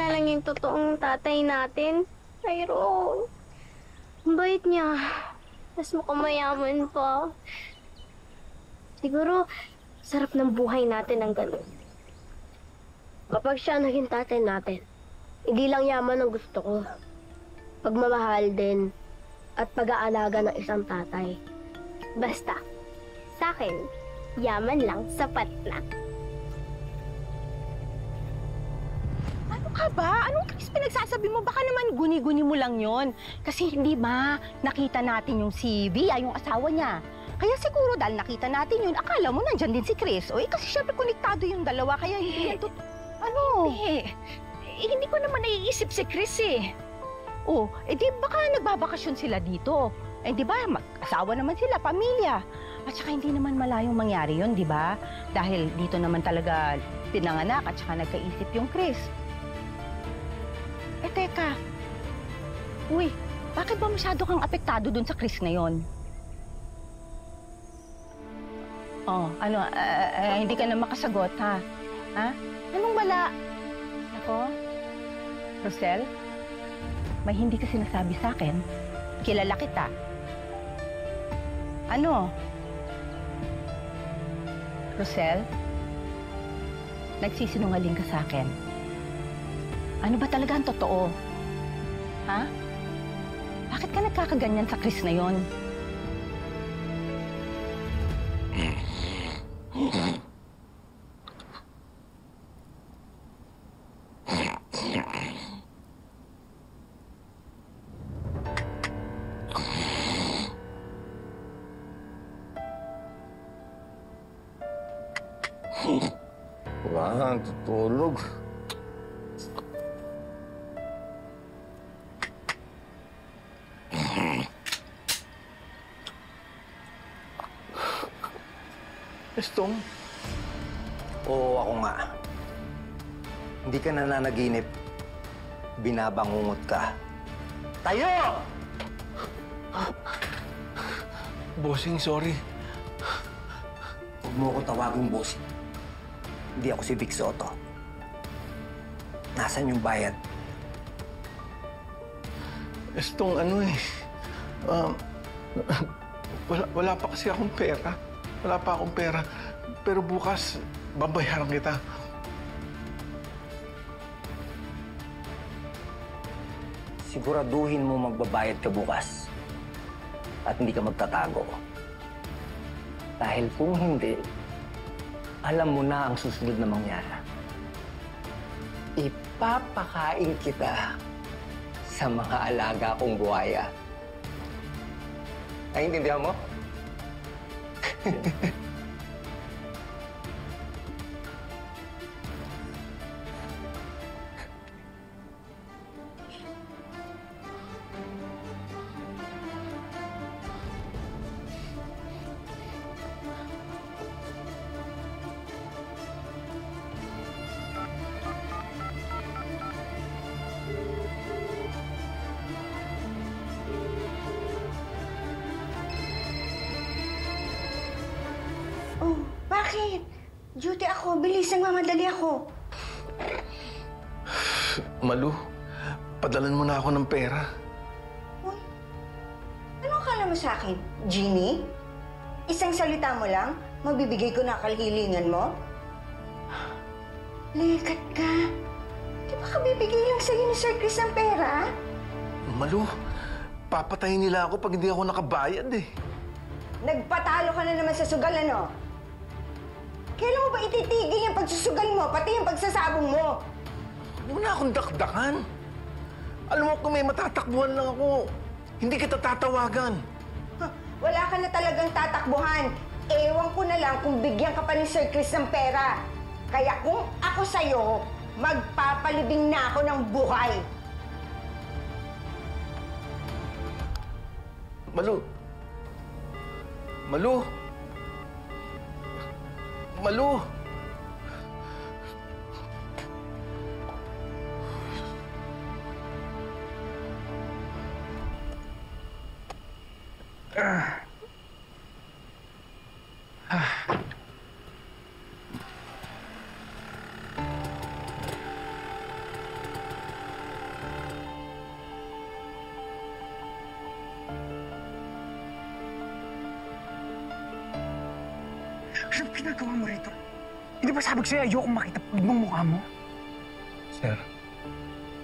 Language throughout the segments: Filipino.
na lang yung totoong tatay natin. Tyrone. Ang bait niya. Mas mukhang mayaman pa. Siguro, sarap ng buhay natin ang ganun. Kapag siya naging tatay natin, hindi lang yaman ang gusto ko. Pagmamahal din at pag-aalaga ng isang tatay. Basta, sa akin, yaman lang, sapat na. Ano ka ba? Anong Chris pinagsasabi mo? Baka naman guni-guni mo lang yon. Kasi hindi ba nakita natin yung si Via, yung asawa niya. Kaya siguro dahil nakita natin yun, akala mo nandyan din si Chris. O kasi syempre konektado yung dalawa, kaya hindi yan Ano? Hindi ko naman naiisip si Chris eh. Oh, di baka nagbabakasyon sila dito. Di ba, mag-asawa naman sila, pamilya. At saka hindi naman malayong mangyari yun, di ba? Dahil dito naman talaga pinanganak at saka nagkaisip yung Chris. Teka. Uy, bakit ba masyado kang apektado dun sa Chris na yon? Oh, ano, hindi ka na makasagot, ha? Ha? Anong wala? Ako? Rosel? May hindi ka sinasabi sa akin. Kilala kita. Ano? Rosel? Nagsisinungaling ka sa akin. Ano ba talaga ang totoo? Ha? Bakit ka nagkakaganyan sa Chris na yon? Wala, tutulog. Estong? Oo, ako nga. Hindi ka nananaginip. Binabangungot ka. Tayo! Bossing, sorry. Huwag mo ko tawaging bossing. Hindi ako si Vic Soto. Nasaan yung bayad? Estong, ano eh. Wala pa kasi akong pera. Wala pa akong pera. Pero bukas, babayaran kita. Siguraduhin mo magbabayad ka bukas. At hindi ka magtatago. Dahil kung hindi, alam mo na ang susunod na mangyari. Ipapakain kita sa mga alaga kong buhaya. Naiintindihan mo? Oh, bakit? Duty ako. Bilis, nagmamadali ako. Malu, padalan mo na ako ng pera. Uy, ano akala mo sa akin? Genie? Isang salita mo lang, mabibigay ko na kalhilingan mo? Likat ka. Di ba kabibigay lang sa'yo ni Sir Chris ng pera? Malu, papatayin nila ako pag hindi ako nakabayad eh. Nagpatalo ka na naman sa sugal, ano? Kailan mo ba ititigil yung pagsusugal mo, pati yung pagsasabong mo? Huwag mo na akong dakdakan. Alam mo, kung may matatakbuhan lang ako, hindi kita tatawagan. Huh, wala ka na talagang tatakbuhan. Ewan ko na lang kung bigyan ka pa ni Sir Chris ng pera. Kaya kung ako sa'yo, magpapalibing na ako ng buhay. Malu. Malu. Malu. Anong ginagawa mo rito? Hindi ba sabi ko sa'yo, ayokong makita pagmang mukha mo? Sir,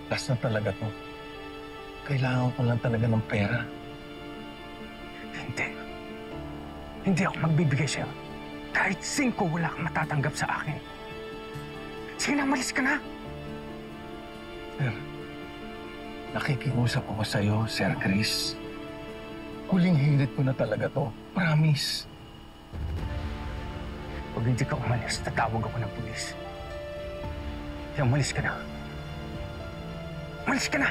last na talaga to. Kailangan ko lang talaga ng pera. Hindi. Hindi ako magbibigay sa'yo. Kahit 5 wala kang matatanggap sa akin. Sige na, malis ka na. Sir, nakikiusap ako sa'yo, Sir Chris. Huling hirit ko na talaga to. Promise. Pag hindi ka umalis, tatawag ako ng pulis. Kaya umalis ka na. Umalis ka na!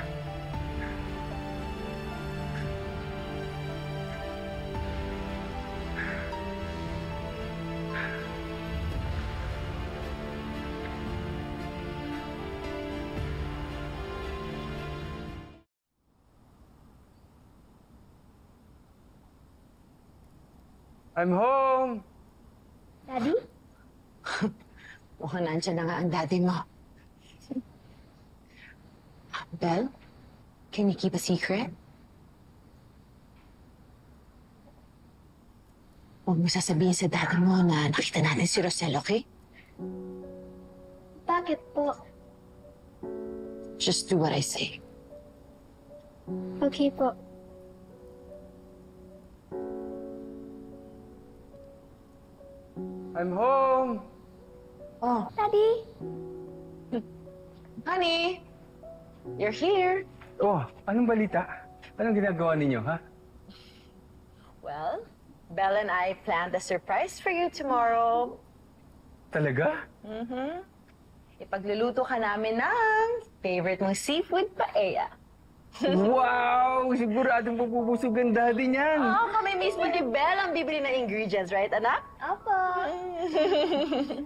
I'm home! Daddy? Mukhang nandyan na nga ang daddy mo. Belle, can you keep a secret? Huwag mo sasabihin sa daddy mo na nakita natin si Rosel, okay? Bakit po? Just do what I say. Okay po. I'm home! Oh, Daddy? honey, you're here. Oh, anong balita? Anong ginagawa ninyo, ha? Well, Belle and I planned a surprise for you tomorrow. Talaga? Ipagluluto ka namin ng favorite mong seafood paella. Wow! Siguradong pupubusog ang daddy niyan. Oh, kami mismo ni Belle ang bibili ng ingredients, right, anak? Opo.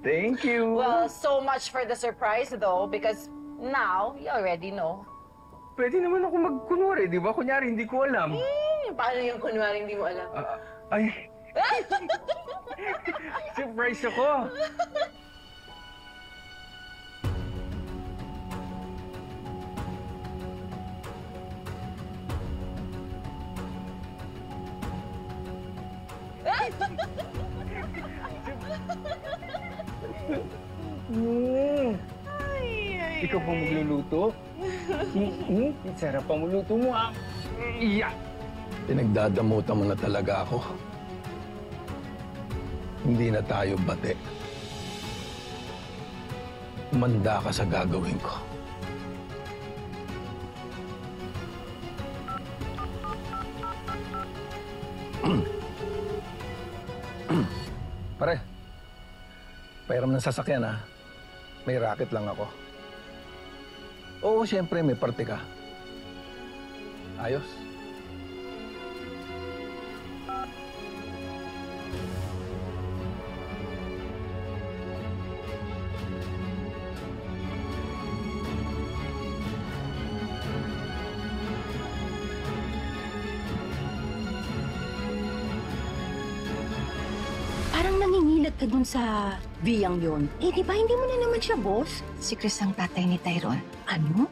Thank you. Well, so much for the surprise, though, because now, you already know. Pwede naman ako magkunwari, di ba? Kunyari, hindi ko alam. Paano yung kunwari hindi mo alam? Ay! Surprise ako! Ikaw pa magluluto? Sarap ang luto mo, ah! Yeah. Pinagdadamutan mo na talaga ako. Hindi na tayo bate. Umanda ka sa gagawin ko. Pare, pairam ng sasakyan, ha? May racket lang ako. Oo, siyempre, may parte ka. Ayos? Parang nangingilag ka dun sa biyang yon. Eh, di ba hindi mo na naman siya, boss? Si Chris ang tatay ni Tyrone. Ano?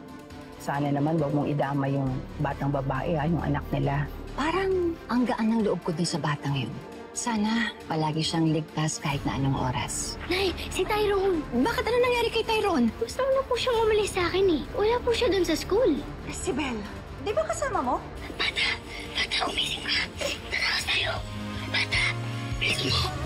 Sana naman wag mong idama yung batang babae, yung anak nila. Parang ang gaan ng loob ko dun sa batang yun. Sana palagi siyang ligtas kahit na anong oras. Nay, si Tyrone. Bakit ano nangyari kay Tyrone? Gusto na po siyang umalis sa akin eh. Wala po siya dun sa school. Si Belle, di ba kasama mo? Bata, umising ka. Tara tayo. Bata, bilis mo.